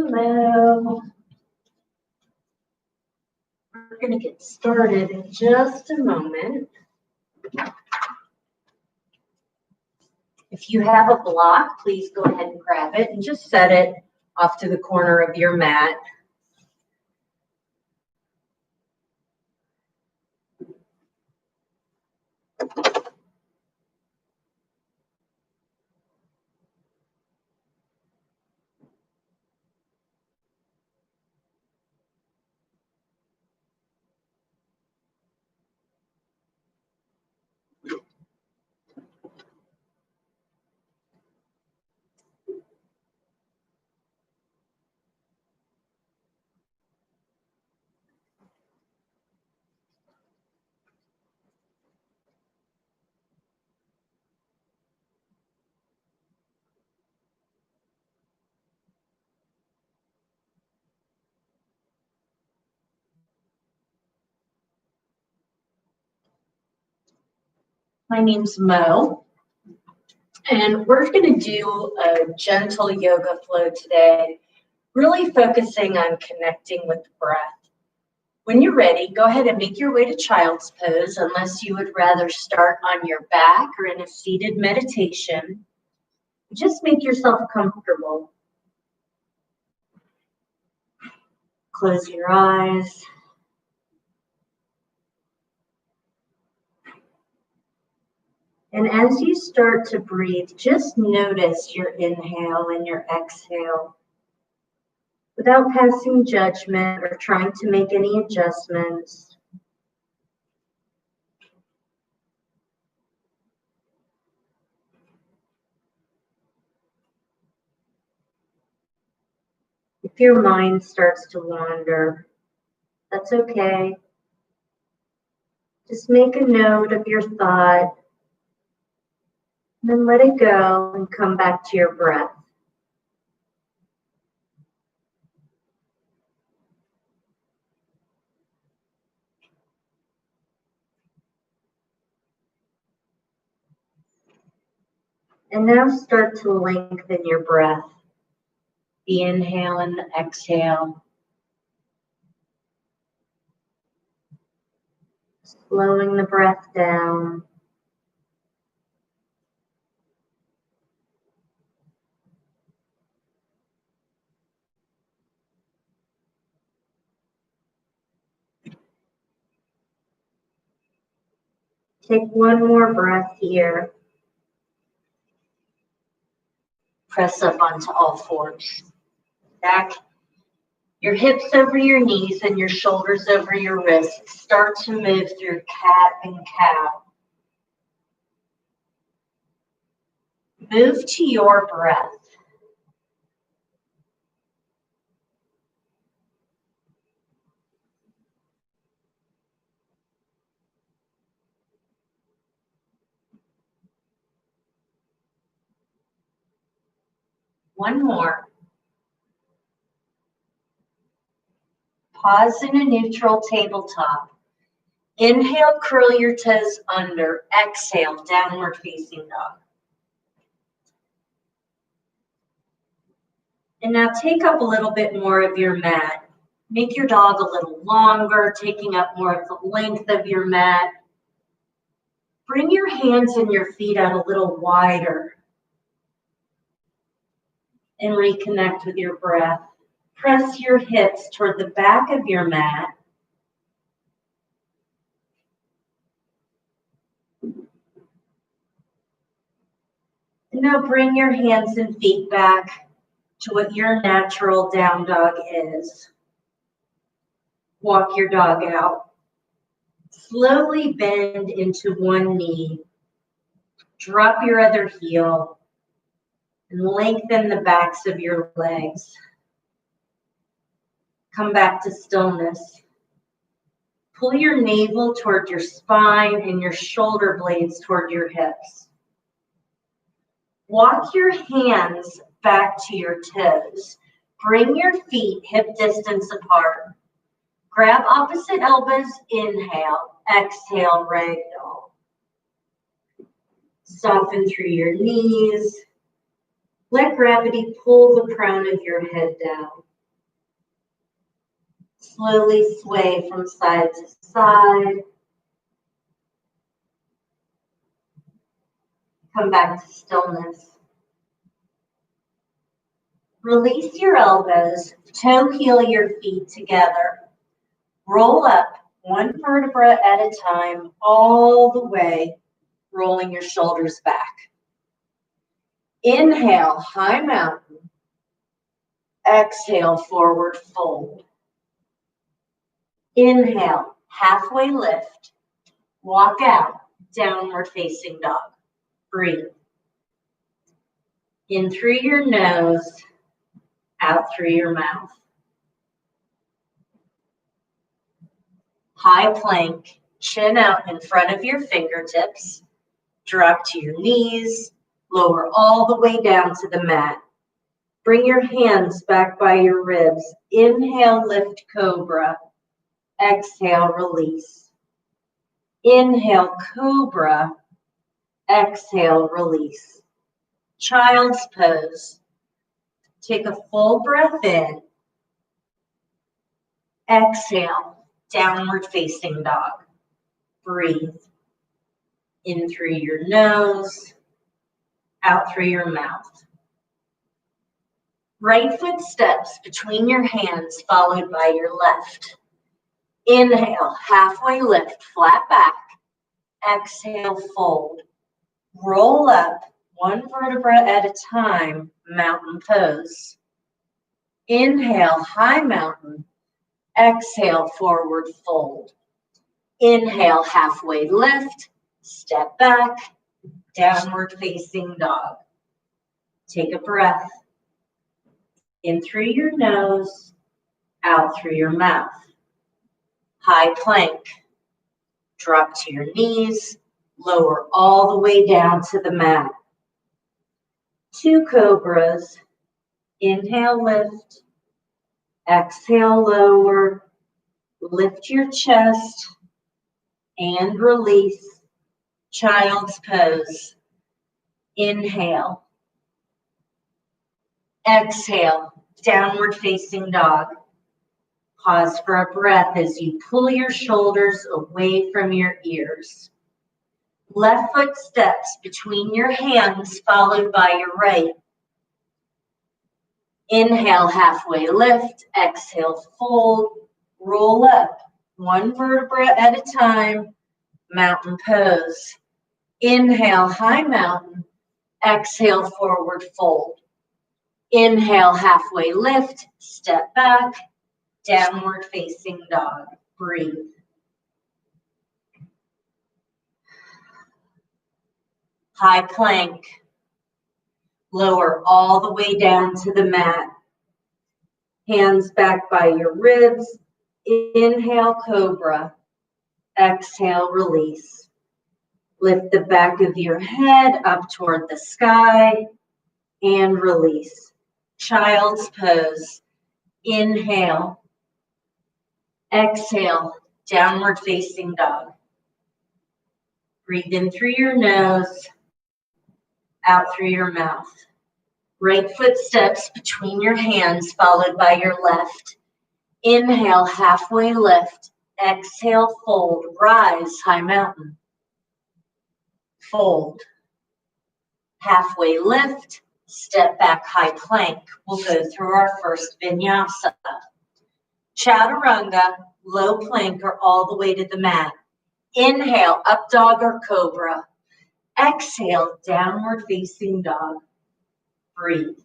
Hello. We're going to get started in just a moment. If you have a block, please go ahead and grab it and just set it off to the corner of your mat. My name's Mo, and we're going to do a gentle yoga flow today, really focusing on connecting with the breath. When you're ready, go ahead and make your way to child's pose, unless you would rather start on your back or in a seated meditation. Just make yourself comfortable. Close your eyes. And as you start to breathe, just notice your inhale and your exhale without passing judgment or trying to make any adjustments. If your mind starts to wander, that's okay. Just make a note of your thought. Then let it go and come back to your breath. And now start to lengthen your breath. The inhale and the exhale. Slowing the breath down. Take one more breath here. Press up onto all fours. Back your hips over your knees and your shoulders over your wrists. Start to move through cat and cow. Move to your breath. One more. Pause in a neutral tabletop. Inhale, curl your toes under. Exhale, downward facing dog. And now take up a little bit more of your mat. Make your dog a little longer, taking up more of the length of your mat. Bring your hands and your feet out a little wider. And reconnect with your breath. Press your hips toward the back of your mat. And now bring your hands and feet back to what your natural down dog is. Walk your dog out. Slowly bend into one knee. Drop your other heel. And lengthen the backs of your legs. Come back to stillness. Pull your navel toward your spine and your shoulder blades toward your hips. Walk your hands back to your toes. Bring your feet hip distance apart. Grab opposite elbows, inhale. Exhale, ragdoll. Soften through your knees. Let gravity pull the crown of your head down. Slowly sway from side to side. Come back to stillness. Release your elbows, toe heel your feet together. Roll up one vertebra at a time, all the way, rolling your shoulders back. Inhale, high mountain. Exhale, forward fold. Inhale, halfway lift. Walk out, downward facing dog. Breathe. In through your nose, out through your mouth. High plank, chin out in front of your fingertips. Drop to your knees, lower all the way down to the mat. Bring your hands back by your ribs. Inhale, lift cobra. Exhale, release. Inhale, cobra. Exhale, release. Child's pose. Take a full breath in. Exhale, downward facing dog. Breathe. In through your nose, out through your mouth. Right foot steps between your hands, followed by your left. Inhale, halfway lift, flat back. Exhale, fold. Roll up, one vertebra at a time, mountain pose. Inhale, high mountain. Exhale, forward fold. Inhale, halfway lift, step back, downward facing dog. Take a breath. In through your nose, out through your mouth. High plank. Drop to your knees, lower all the way down to the mat. 2 cobras. Inhale, lift. Exhale, lower. Lift your chest and release. Child's pose. Inhale. Exhale, downward facing dog. Pause for a breath as you pull your shoulders away from your ears. Left foot steps between your hands, followed by your right. Inhale, halfway lift. Exhale, fold. Roll up, one vertebra at a time, mountain pose. Inhale, high mountain. Exhale, forward fold. Inhale, halfway lift, step back, downward facing dog. Breathe. High plank. Lower all the way down to the mat. Hands back by your ribs. Inhale, cobra. Exhale, release. Lift the back of your head up toward the sky and release. Child's pose. Inhale. Exhale, downward facing dog. Breathe in through your nose, out through your mouth. Right foot steps between your hands, followed by your left. Inhale, halfway lift. Exhale, fold. Rise, high mountain. Fold. Halfway lift. Step back, high plank. We'll go through our first vinyasa. Chaturanga, low plank or all the way to the mat. Inhale, up dog or cobra. Exhale, downward facing dog. Breathe.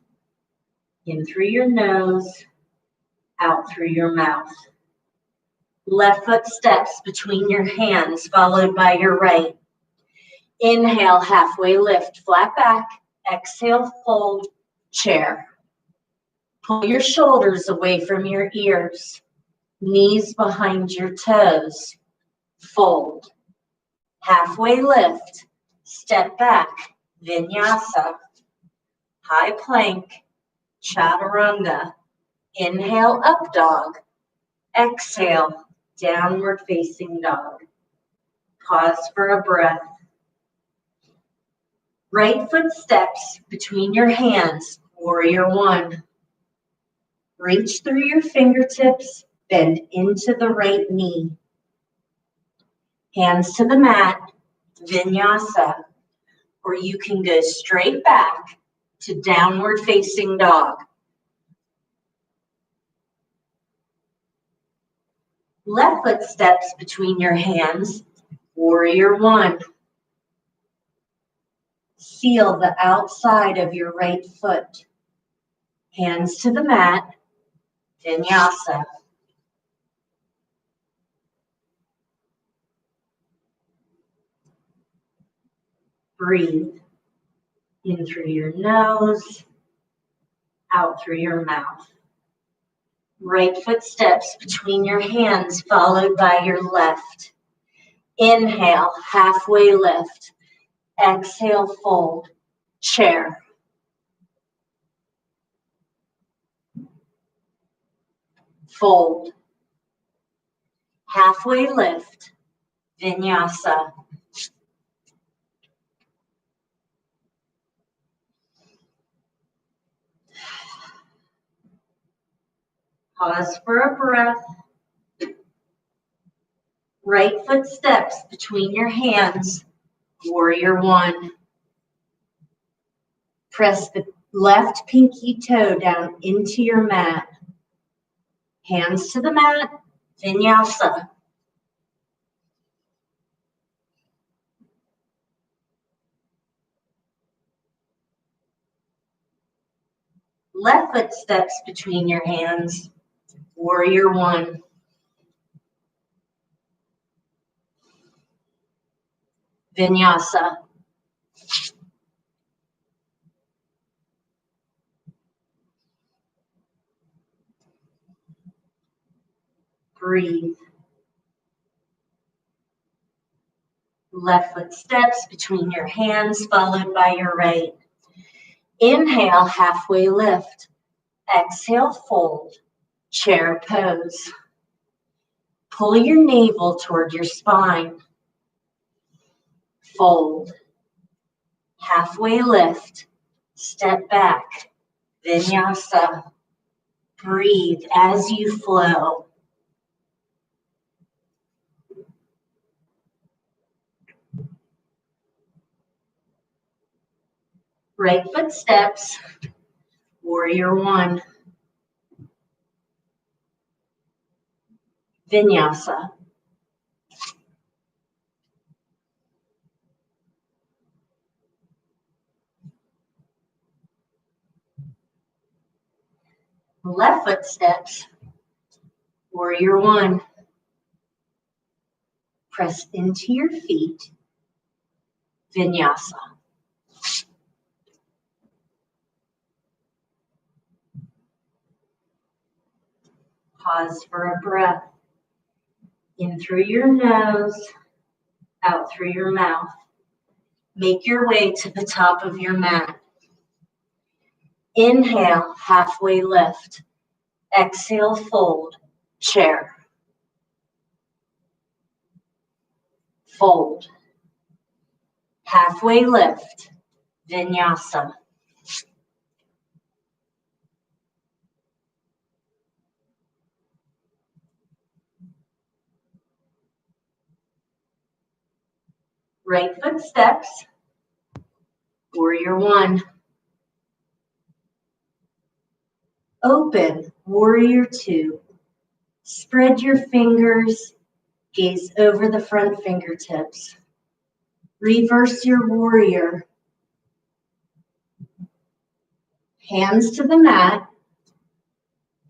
In through your nose, out through your mouth. Left foot steps between your hands, followed by your right. Inhale, halfway lift, flat back. Exhale, fold, chair. Pull your shoulders away from your ears. Knees behind your toes. Fold. Halfway lift. Step back. Vinyasa. High plank. Chaturanga. Inhale, up dog. Exhale, downward facing dog. Pause for a breath. Right foot steps between your hands, warrior one. Reach through your fingertips, Bend into the right knee. Hands to the mat, Vinyasa. Or you can go straight back to downward facing dog. Left foot steps between your hands, warrior one. Feel the outside of your right foot. Hands to the mat, Vinyasa. Breathe in through your nose, out through your mouth. Right foot steps between your hands, followed by your left. Inhale, halfway lift. Exhale, fold, chair. Fold. Halfway lift, Vinyasa. Pause for a breath. Right foot steps between your hands, warrior one. Press the left pinky toe down into your mat. Hands to the mat, Vinyasa. Left foot steps between your hands, warrior one. Vinyasa. Breathe. Left foot steps between your hands, followed by your right. Inhale, halfway lift. Exhale, fold, chair pose. Pull your navel toward your spine. Fold. Halfway lift. Step back. Vinyasa. Breathe as you flow. Right foot steps, warrior one. Vinyasa. Left foot steps, warrior one. Press into your feet, Vinyasa. Pause for a breath. In through your nose, out through your mouth. Make your way to the top of your mat. Inhale, halfway lift. Exhale, fold, chair. Fold. Halfway lift, Vinyasa. Right foot steps, warrior one. Open, warrior two. Spread your fingers, gaze over the front fingertips. Reverse your warrior. Hands to the mat,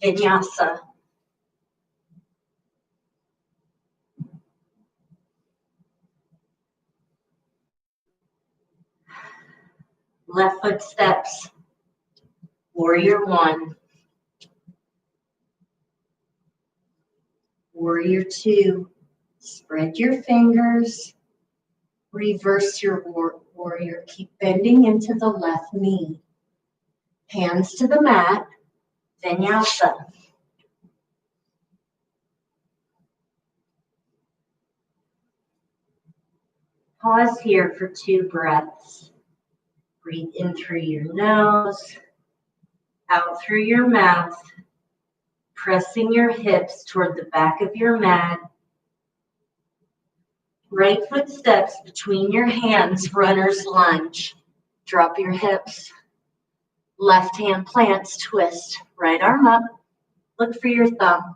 Vinyasa. Left foot steps, warrior one. Warrior two, spread your fingers, reverse your warrior. Keep bending into the left knee. Hands to the mat, Vinyasa. Pause here for 2 breaths. Breathe in through your nose, out through your mouth. Pressing your hips toward the back of your mat. Right foot steps between your hands, runner's lunge. Drop your hips. Left hand plants, twist. Right arm up. Look for your thumb.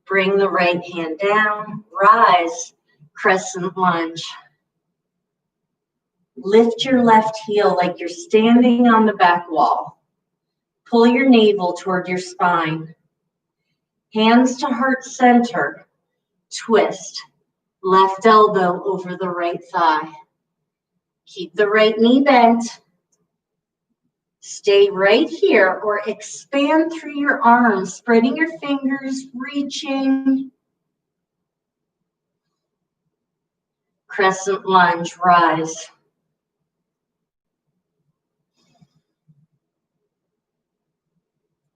Bring the right hand down. Rise, crescent lunge. Lift your left heel like you're standing on the back wall. Pull your navel toward your spine. Hands to heart center. Twist. Left elbow over the right thigh. Keep the right knee bent. Stay right here or expand through your arms, spreading your fingers, reaching. Crescent lunge, rise.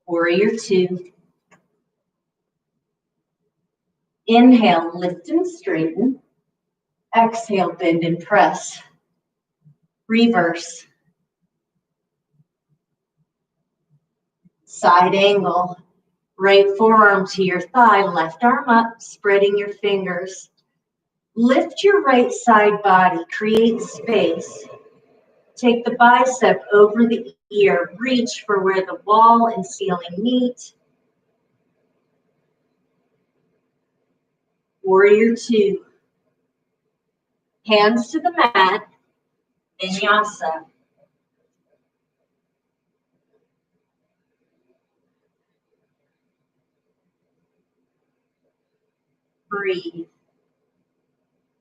Warrior two. Inhale, lift and straighten. Exhale, bend and press. Reverse. Side angle. Right forearm to your thigh, left arm up, spreading your fingers. Lift your right side body, create space. Take the bicep over the ear, reach for where the wall and ceiling meet. Warrior two. Hands to the mat, Vinyasa. Breathe.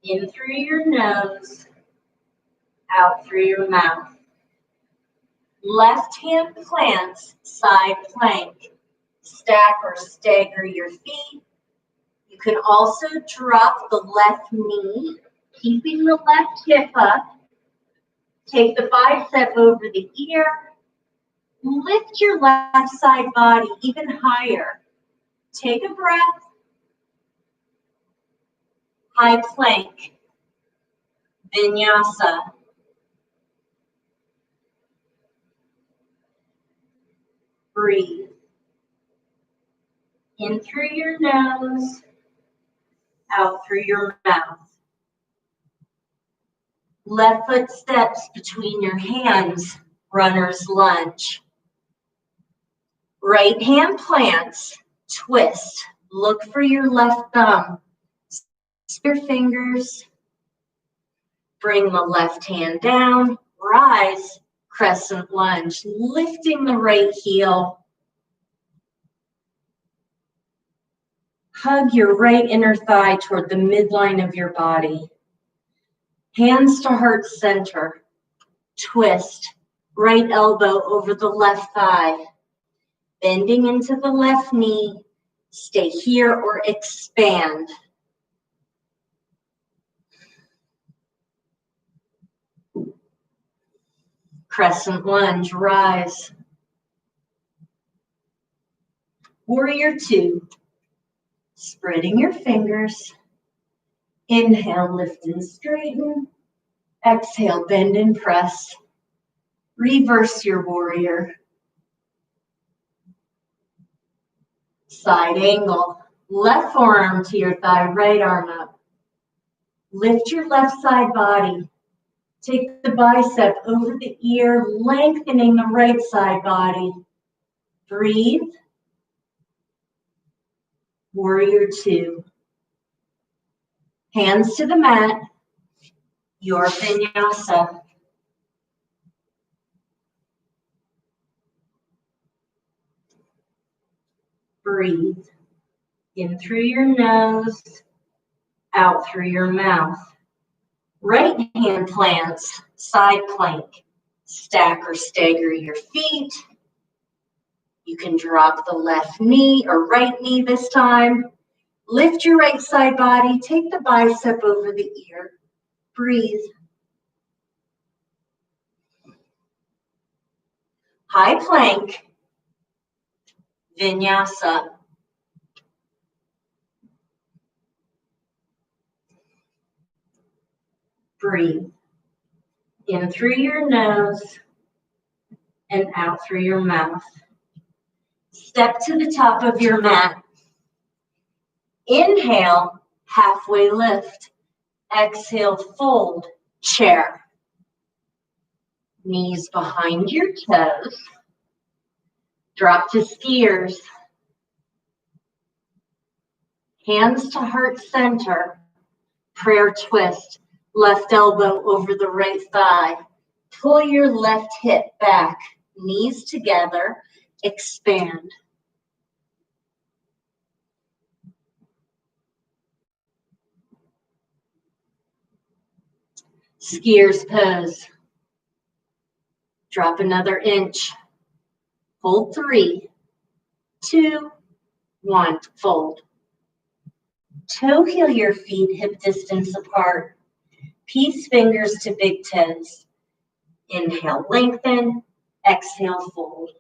In through your nose, out through your mouth. Left hand plants, side plank. Stack or stagger your feet. You can also drop the left knee, keeping the left hip up. Take the bicep over the ear. Lift your left side body even higher. Take a breath. High plank. Vinyasa. Breathe. In through your nose, out through your mouth. Left foot steps between your hands, runner's lunge. Right hand plants, twist. Look for your left thumb. Your fingers. Bring the left hand down, rise, crescent lunge, lifting the right heel. Hug your right inner thigh toward the midline of your body. Hands to heart center. Twist. Right elbow over the left thigh. Bending into the left knee. Stay here or expand. Crescent lunge, rise. Warrior two. Spreading your fingers. Inhale, lift and straighten. Exhale, bend and press. Reverse your warrior. Side angle. Left forearm to your thigh, right arm up. Lift your left side body. Take the bicep over the ear, lengthening the right side body. Breathe. Warrior two. Hands to the mat. Your Vinyasa. Breathe. In through your nose, out through your mouth. Right hand plants, side plank. Stack or stagger your feet. You can drop the left knee or right knee this time. Lift your right side body. Take the bicep over the ear. Breathe. High plank. Vinyasa. Breathe. In through your nose and out through your mouth. Step to the top of your mat. Inhale, halfway lift. Exhale, fold, chair. Knees behind your toes. Drop to skiers. Hands to heart center. Prayer twist. Left elbow over the right thigh. Pull your left hip back. Knees together. Expand. Skiers pose. Drop another inch. Hold 3, 2, 1. Fold. Toe heel your feet hip distance apart. Peace fingers to big toes. Inhale, lengthen. Exhale, fold.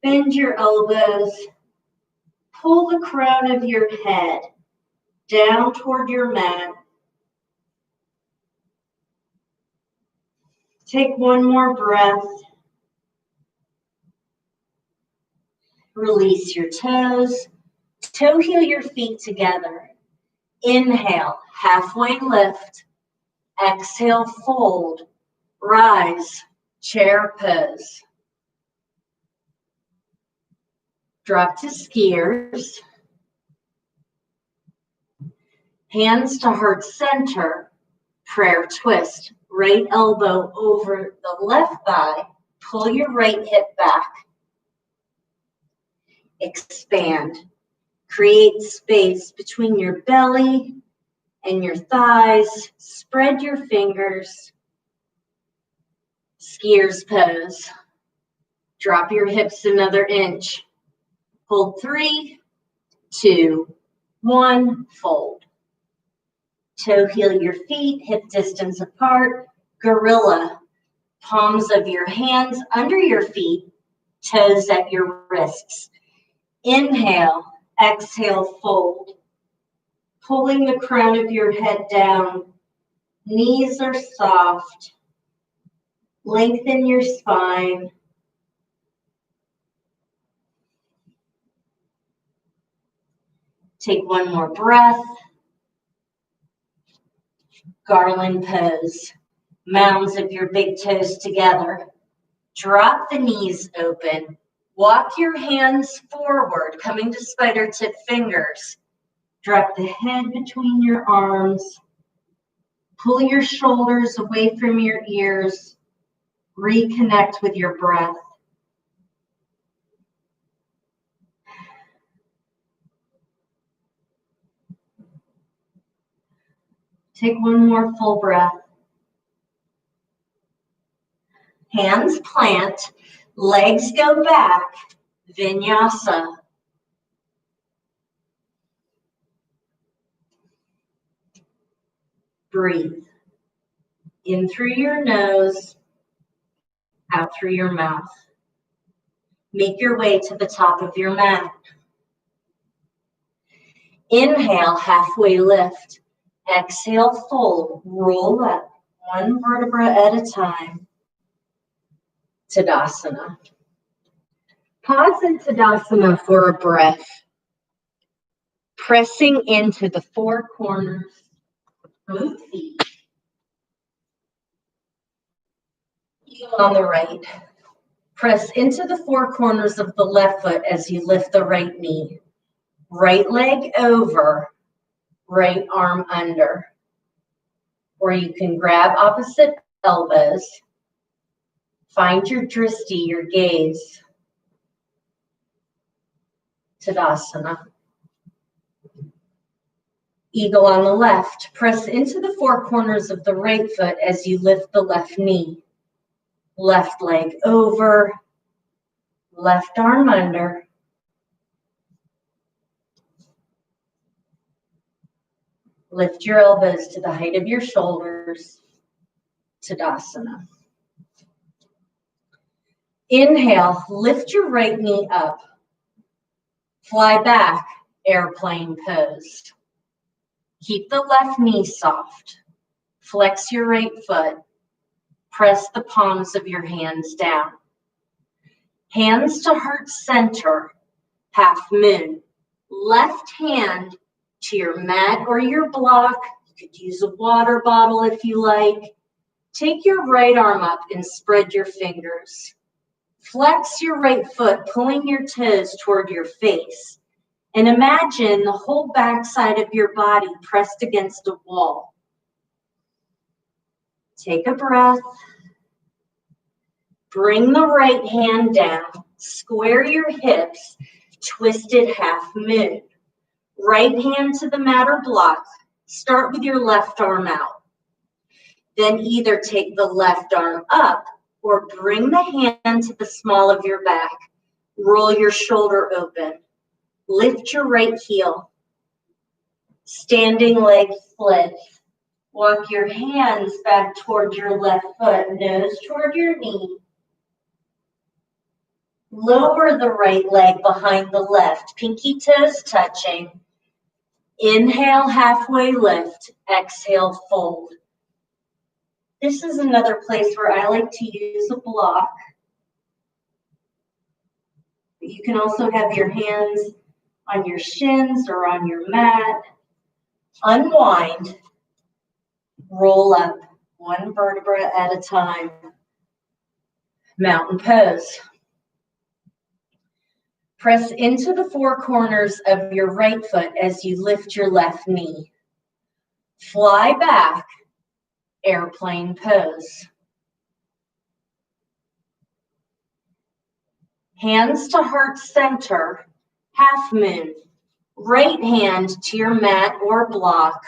Bend your elbows. Pull the crown of your head down toward your mat. Take one more breath. Release your toes. Toe heel your feet together. Inhale, halfway lift. Exhale, fold. Rise, chair pose. Drop to skiers. Hands to heart center. Prayer twist. Right elbow over the left thigh. Pull your right hip back. Expand. Create space between your belly and your thighs. Spread your fingers. Skiers pose. Drop your hips another inch. Hold 3, 2, 1. Fold. Toe heel your feet, hip distance apart. Gorilla. Palms of your hands under your feet. Toes at your wrists. Inhale. Exhale, fold. Pulling the crown of your head down. Knees are soft. Lengthen your spine. Take one more breath. Garland pose. Mounds of your big toes together. Drop the knees open. Walk your hands forward, coming to spider tip fingers. Drop the head between your arms. Pull your shoulders away from your ears. Reconnect with your breath. Take one more full breath. Hands plant, legs go back, Vinyasa. Breathe. In through your nose, out through your mouth. Make your way to the top of your mat. Inhale, halfway lift. Exhale, fold, roll up, one vertebra at a time. Tadasana. Pause in Tadasana for a breath. Pressing into the four corners of both feet. Heel on the right. Press into the four corners of the left foot as you lift the right knee. Right leg over, right arm under. Or you can grab opposite elbows. Find your drishti, your gaze. Tadasana. Eagle on the left. Press into the four corners of the right foot as you lift the left knee. Left leg over, left arm under. Lift your elbows to the height of your shoulders. Tadasana. Inhale, lift your right knee up. Fly back, airplane pose. Keep the left knee soft. Flex your right foot. Press the palms of your hands down. Hands to heart center, half moon. Left hand to your mat or your block. You could use a water bottle if you like. Take your right arm up and spread your fingers. Flex your right foot, pulling your toes toward your face. And imagine the whole backside of your body pressed against a wall. Take a breath. Bring the right hand down. Square your hips, twisted half moon. Right hand to the mat or block. Start with your left arm out. Then either take the left arm up or bring the hand to the small of your back. Roll your shoulder open. Lift your right heel. Standing leg splits. Walk your hands back toward your left foot, nose toward your knee. Lower the right leg behind the left, pinky toes touching. Inhale, halfway lift. Exhale, fold. This is another place where I like to use a block. But you can also have your hands on your shins or on your mat. Unwind. Roll up one vertebra at a time. Mountain pose. Press into the four corners of your right foot as you lift your left knee. Fly back, airplane pose. Hands to heart center, half moon. Right hand to your mat or block.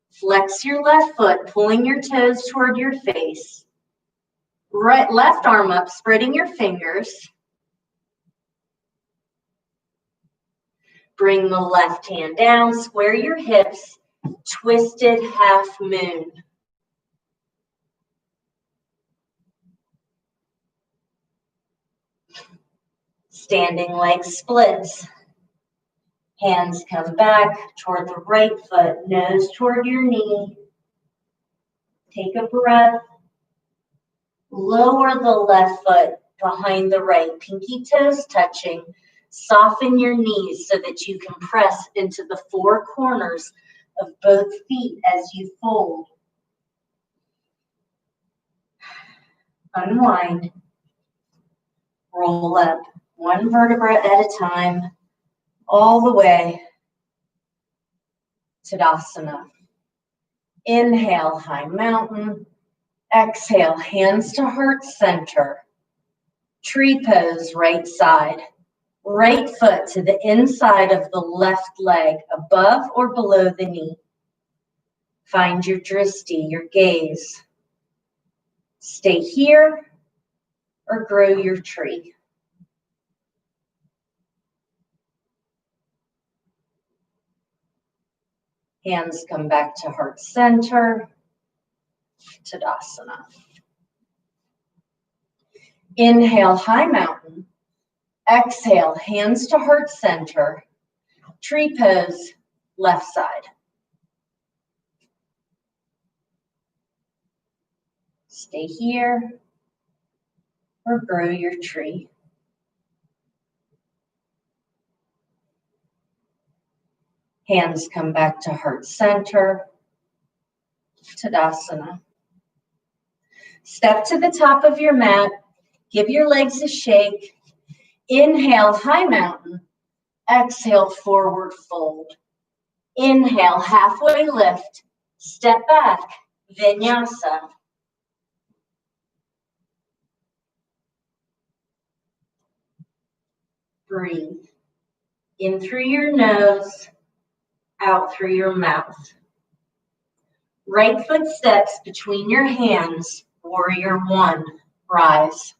Flex your left foot, pulling your toes toward your face. Left arm up, spreading your fingers. Bring the left hand down, square your hips, twisted half moon. Standing leg splits. Hands come back toward the right foot, nose toward your knee. Take a breath. Lower the left foot behind the right, pinky toes touching. Soften your knees so that you can press into the four corners of both feet as you fold. Unwind. Roll up one vertebra at a time, all the way to Tadasana. Inhale, high mountain. Exhale, hands to heart center. Tree pose, right side. Right foot to the inside of the left leg, above or below the knee. Find your drishti, your gaze. Stay here or grow your tree. Hands come back to heart center, Tadasana. Inhale, high mountain. Exhale, hands to heart center. Tree pose, left side. Stay here or grow your tree. Hands come back to heart center, Tadasana. Step to the top of your mat. Give your legs a shake. Inhale, high mountain. Exhale, forward fold. Inhale, halfway lift. Step back, Vinyasa. Breathe. In through your nose, out through your mouth. Right foot steps between your hands, warrior one, rise.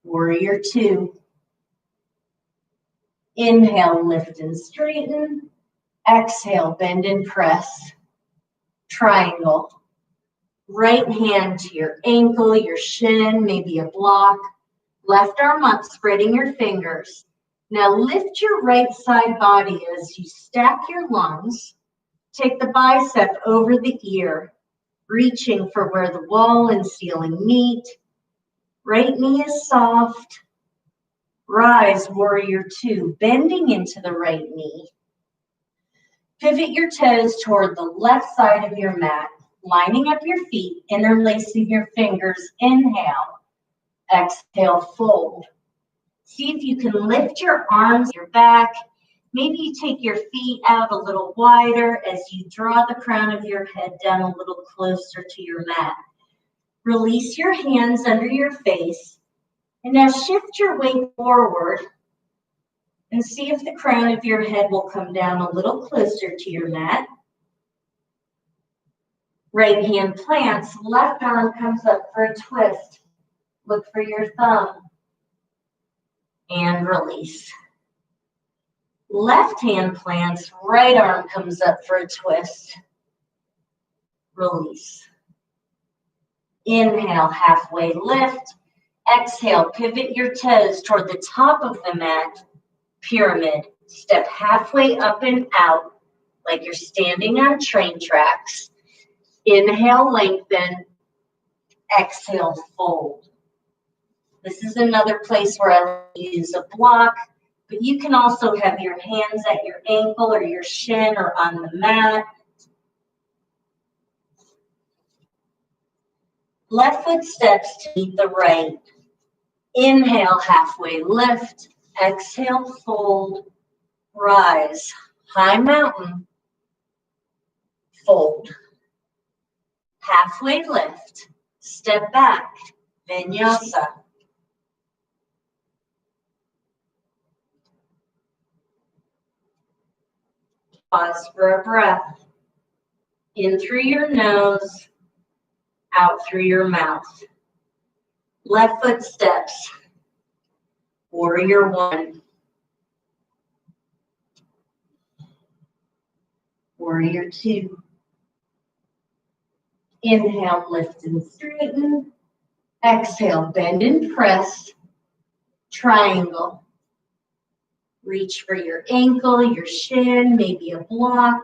Warrior two. Inhale, lift and straighten. Exhale, bend and press. Triangle. Right hand to your ankle, your shin, maybe a block. Left arm up, spreading your fingers. Now lift your right side body as you stack your lungs. Take the bicep over the ear, reaching for where the wall and ceiling meet. Right knee is soft. Rise, warrior two, bending into the right knee. Pivot your toes toward the left side of your mat, lining up your feet, interlacing your fingers. Inhale, exhale, fold. See if you can lift your arms, your back. Maybe you take your feet out a little wider as you draw the crown of your head down a little closer to your mat. Release your hands under your face, and now shift your weight forward and see if the crown of your head will come down a little closer to your mat. Right hand plants, left arm comes up for a twist. Look for your thumb and release. Left hand plants, right arm comes up for a twist. Release. Inhale, halfway lift. Exhale, pivot your toes toward the top of the mat. Pyramid. Step halfway up and out like you're standing on train tracks. Inhale, lengthen. Exhale, fold. This is another place where I use a block, but you can also have your hands at your ankle or your shin or on the mat. Left foot steps to meet the right. Inhale, halfway lift. Exhale, fold. Rise. High mountain. Fold. Halfway lift. Step back. Vinyasa. Pause for a breath. In through your nose, out through your mouth. Left foot steps. Warrior one. Warrior two. Inhale, lift and straighten. Exhale, bend and press. Triangle. Reach for your ankle, your shin, maybe a block.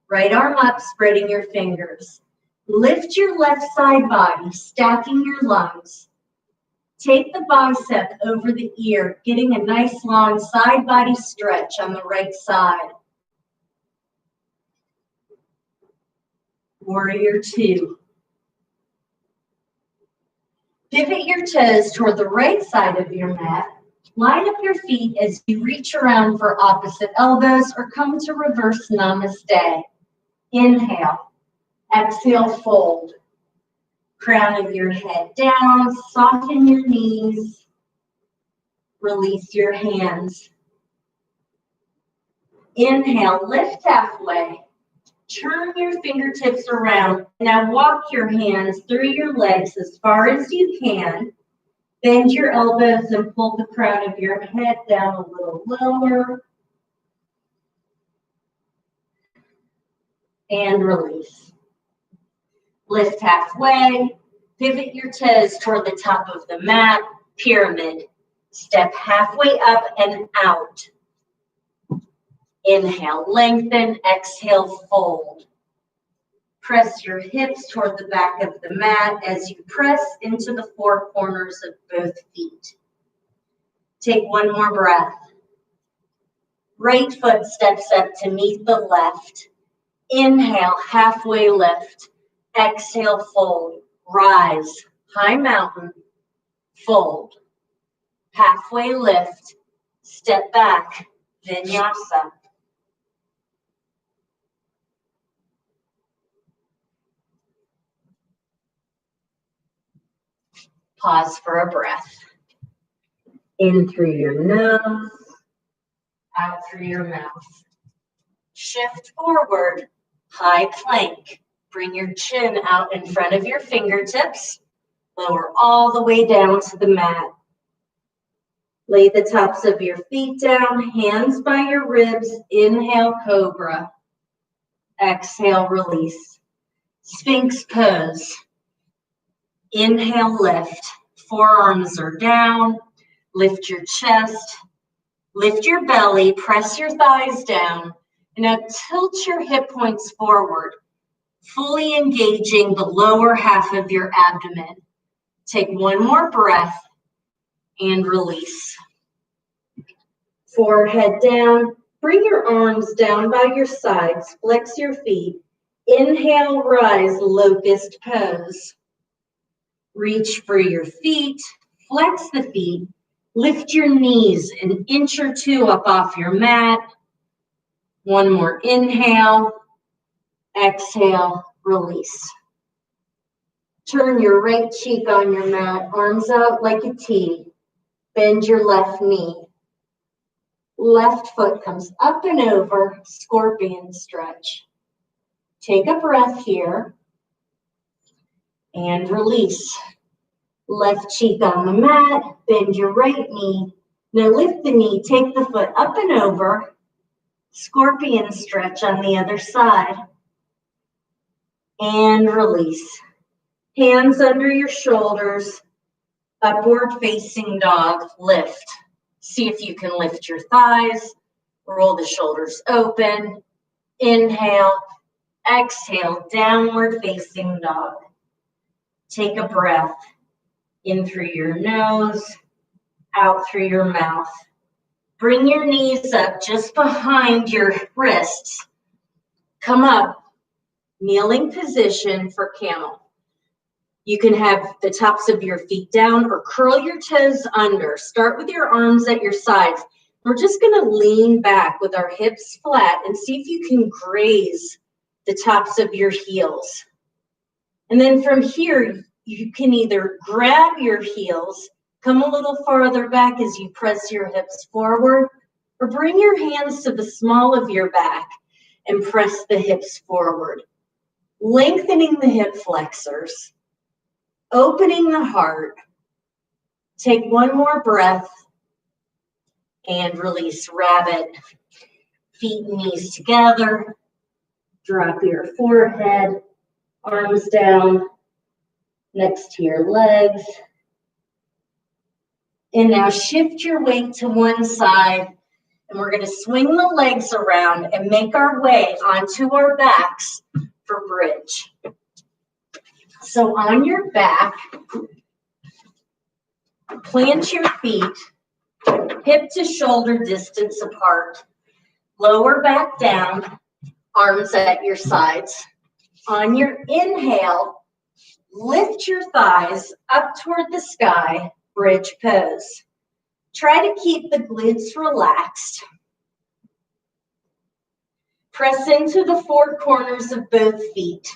Right arm up, spreading your fingers. Lift your left side body, stacking your lungs. Take the bicep over the ear, getting a nice long side body stretch on the right side. Warrior two. Pivot your toes toward the right side of your mat. Line up your feet as you reach around for opposite elbows or come to reverse namaste. Inhale. Exhale, fold. Crown of your head down. Soften your knees. Release your hands. Inhale, lift halfway. Turn your fingertips around. Now walk your hands through your legs as far as you can. Bend your elbows and pull the crown of your head down a little lower. And release. Lift halfway. Pivot your toes toward the top of the mat. Pyramid. Step halfway up and out. Inhale, lengthen. Exhale, fold. Press your hips toward the back of the mat as you press into the four corners of both feet. Take one more breath. Right foot steps up to meet the left. Inhale, halfway lift. Exhale, fold. Rise. High mountain. Fold. Halfway lift. Step back. Vinyasa. Pause for a breath. In through your nose, out through your mouth. Shift forward, high plank. Bring your chin out in front of your fingertips. Lower all the way down to the mat. Lay the tops of your feet down, hands by your ribs. Inhale, cobra. Exhale, release. Sphinx pose. Inhale, lift. Forearms are down. Lift your chest. Lift your belly. Press your thighs down. And now tilt your hip points forward, fully engaging the lower half of your abdomen. Take one more breath and release. Forehead down. Bring your arms down by your sides. Flex your feet. Inhale, rise, locust pose. Reach for your feet. Flex the feet. Lift your knees an inch or two up off your mat. One more inhale. Exhale, release. Turn your right cheek on your mat, arms out like a T. Bend your left knee. Left foot comes up and over, scorpion stretch. Take a breath here and release. Left cheek on the mat, bend your right knee. Now lift the knee, take the foot up and over, scorpion stretch on the other side. And release. Hands under your shoulders, upward facing dog, lift. See if you can lift your thighs, roll the shoulders open, inhale, exhale, downward facing dog. Take a breath in through your nose, out through your mouth. Bring your knees up just behind your wrists. Come up, kneeling position for camel. You can have the tops of your feet down or curl your toes under. Start with your arms at your sides. We're just going to lean back with our hips flat and see if you can graze the tops of your heels. And then from here, you can either grab your heels, come a little farther back as you press your hips forward, or bring your hands to the small of your back and press the hips forward. Lengthening the hip flexors. Opening the heart. Take one more breath and release rabbit. Feet and knees together. Drop your forehead, arms down next to your legs. And now shift your weight to one side, and we're going to swing the legs around and make our way onto our backs for bridge. So on your back, plant your feet hip to shoulder distance apart. Lower back down, arms at your sides. On your inhale, lift your thighs up toward the sky, bridge pose. Try to keep the glutes relaxed. Press into the four corners of both feet.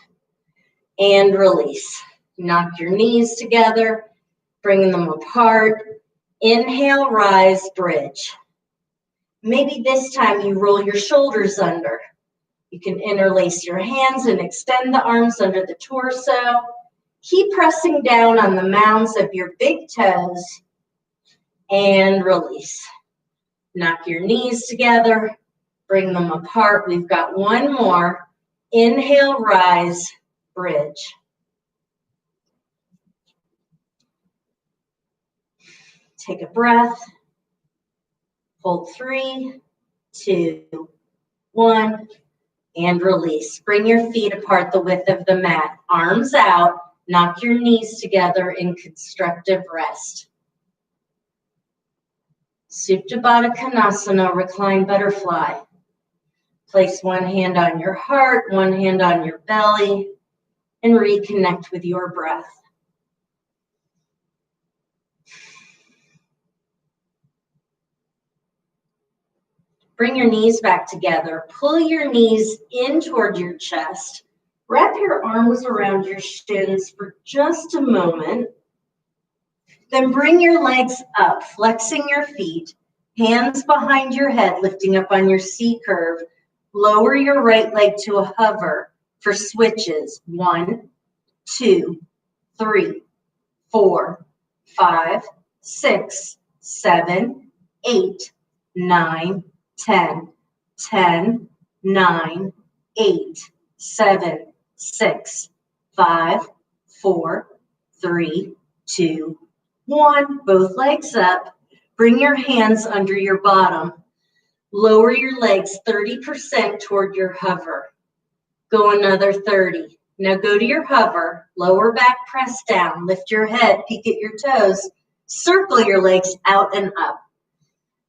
And release. Knock your knees together, bring them apart. Inhale, rise, bridge. Maybe this time you roll your shoulders under. You can interlace your hands and extend the arms under the torso. Keep pressing down on the mounds of your big toes and release. Knock your knees together, bring them apart. We've got one more. Inhale, rise, bridge. Take a breath. Hold 3, 2, 1, and release. Bring your feet apart the width of the mat. Arms out. Knock your knees together in constructive rest. Supta Baddha Konasana, Recline Butterfly. Place one hand on your heart, one hand on your belly, and reconnect with your breath. Bring your knees back together. Pull your knees in toward your chest. Wrap your arms around your shins for just a moment. Then bring your legs up, flexing your feet, hands behind your head, lifting up on your C curve. Lower your right leg to a hover for switches. 1, 2, 3, 4, 5, 6, 7, 8, 9, 10, 10, 9, 8, 7, 6, 5, 4, 3, 2, 1. Both legs up. Bring your hands under your bottom. Lower your legs 30% toward your hover. Go another 30. Now go to your hover, lower back press down, lift your head, peek at your toes, circle your legs out and up.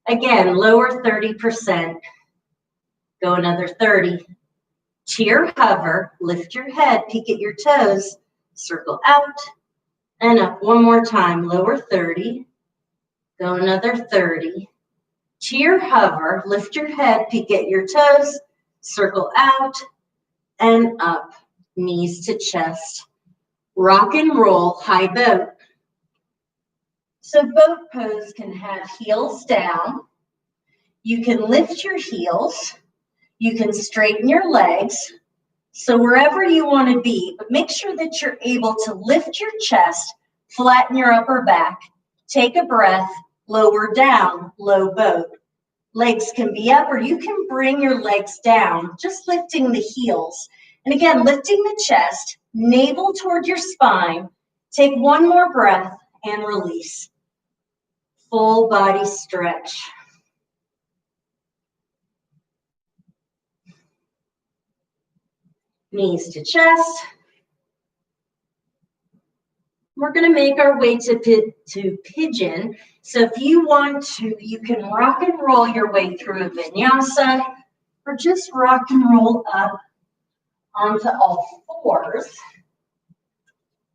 Again, lower 30%, go another 30. To your hover, lift your head, peek at your toes, circle out and up. One more time, lower 30, go another 30. To your hover, lift your head, peek at your toes, circle out and up, knees to chest. Rock and roll, high boat. So boat pose can have heels down. You can lift your heels. You can straighten your legs. So wherever you want to be, but make sure that you're able to lift your chest, flatten your upper back, take a breath, lower down, low boat. Legs can be up or you can bring your legs down, just lifting the heels. And again, lifting the chest, navel toward your spine. Take one more breath and release. Full body stretch. Knees to chest. We're going to make our way to pigeon. So if you want to, you can rock and roll your way through a vinyasa or just rock and roll up onto all fours.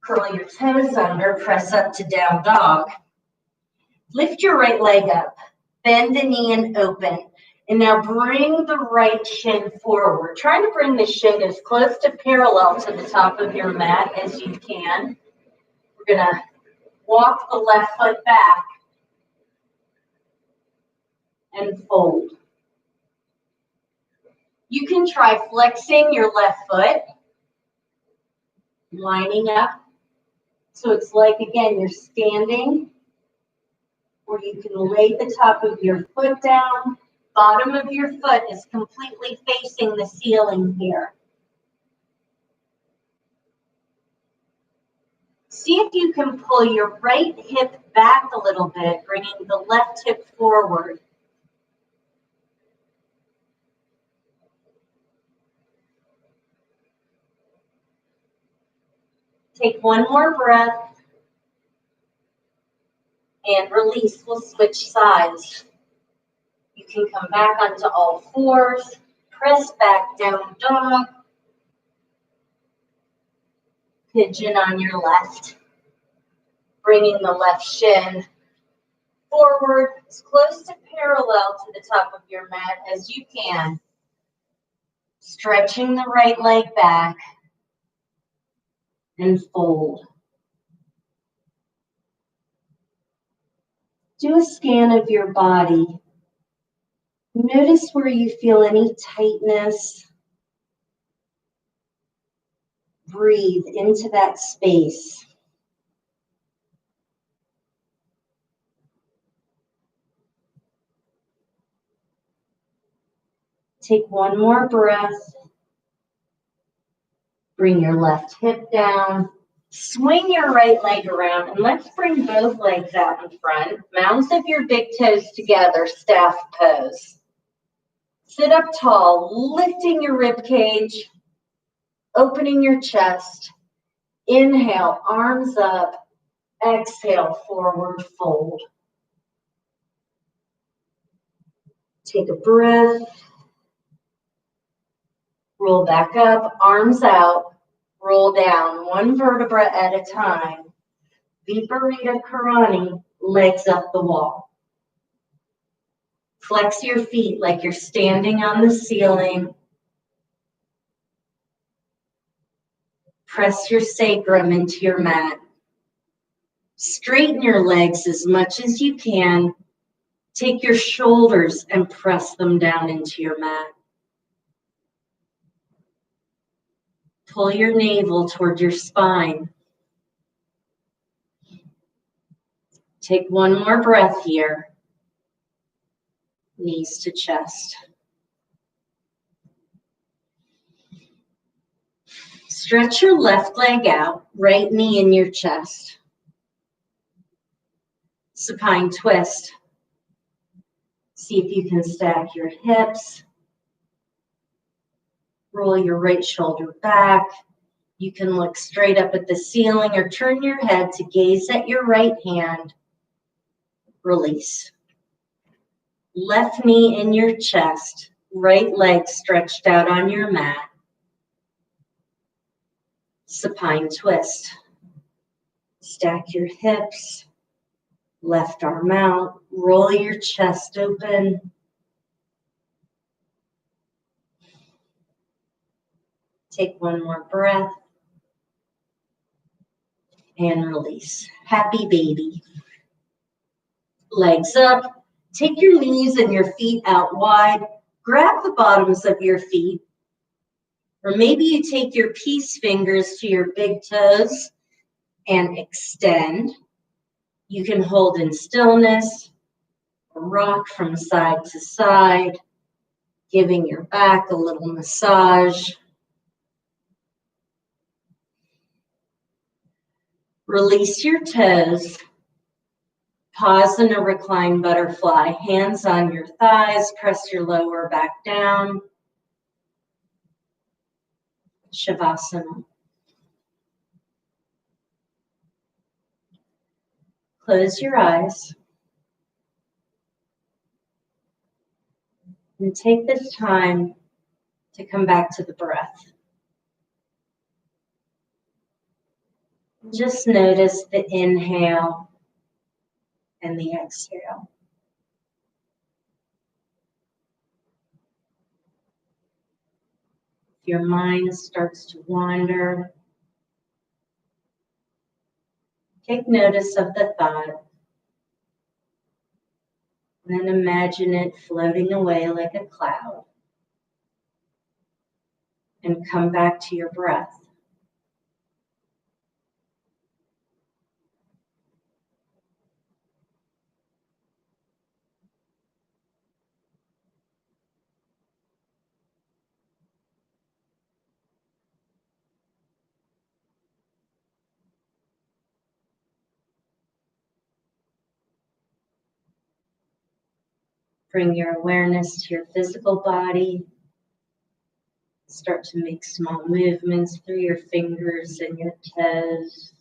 Curl your toes under, press up to down dog. Lift your right leg up, bend the knee and open. And now bring the right shin forward. Try to bring the shin as close to parallel to the top of your mat as you can. We're going to walk the left foot back and fold. You can try flexing your left foot, lining up. So it's like, again, you're standing, or you can lay the top of your foot down. Bottom of your foot is completely facing the ceiling here. See if you can pull your right hip back a little bit, bringing the left hip forward. Take one more breath and release. We'll switch sides. You can come back onto all fours, press back, down dog, pigeon on your left, bringing the left shin forward as close to parallel to the top of your mat as you can, stretching the right leg back and fold. Do a scan of your body. Notice where you feel any tightness. Breathe into that space. Take one more breath. Bring your left hip down. Swing your right leg around, and let's bring both legs out in front. Mounds of your big toes together, staff pose. Sit up tall, lifting your rib cage, opening your chest. Inhale, arms up. Exhale, forward fold. Take a breath. Roll back up, arms out. Roll down, one vertebra at a time. Viparita Karani, legs up the wall. Flex your feet like you're standing on the ceiling. Press your sacrum into your mat. Straighten your legs as much as you can. Take your shoulders and press them down into your mat. Pull your navel toward your spine. Take one more breath here. Knees to chest. Stretch your left leg out, right knee in your chest. Supine twist. See if you can stack your hips. Roll your right shoulder back. You can look straight up at the ceiling or turn your head to gaze at your right hand. Release. Left knee in your chest, right leg stretched out on your mat. Supine twist. Stack your hips, left arm out, roll your chest open. Take one more breath and release. Happy baby. Legs up. Take your knees and your feet out wide. Grab the bottoms of your feet. Or maybe you take your peace fingers to your big toes and extend. You can hold in stillness, rock from side to side, giving your back a little massage. Release your toes. Pause in a recline butterfly. Hands on your thighs. Press your lower back down. Shavasana. Close your eyes. And take this time to come back to the breath. Just notice the inhale and the exhale. If your mind starts to wander, take notice of the thought. And then imagine it floating away like a cloud. And come back to your breath. Bring your awareness to your physical body. Start to make small movements through your fingers and your toes.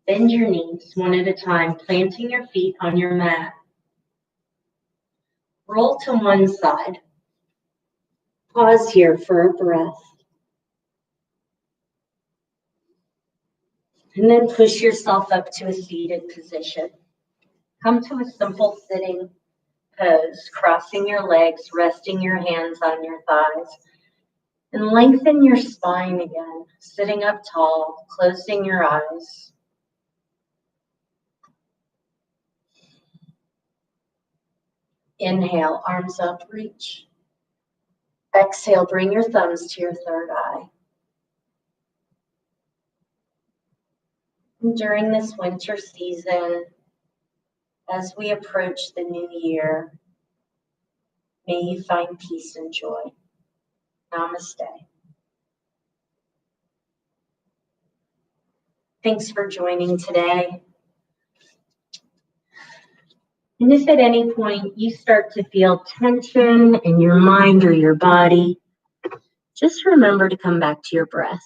Bend your knees one at a time, planting your feet on your mat. Roll to one side. Pause here for a breath. And then push yourself up to a seated position. Come to a simple sitting pose, crossing your legs, resting your hands on your thighs. And lengthen your spine again, sitting up tall, closing your eyes. Inhale, arms up, reach. Exhale, bring your thumbs to your third eye. And during this winter season, as we approach the new year, may you find peace and joy. Namaste. Thanks for joining today. And if at any point you start to feel tension in your mind or your body, just remember to come back to your breath.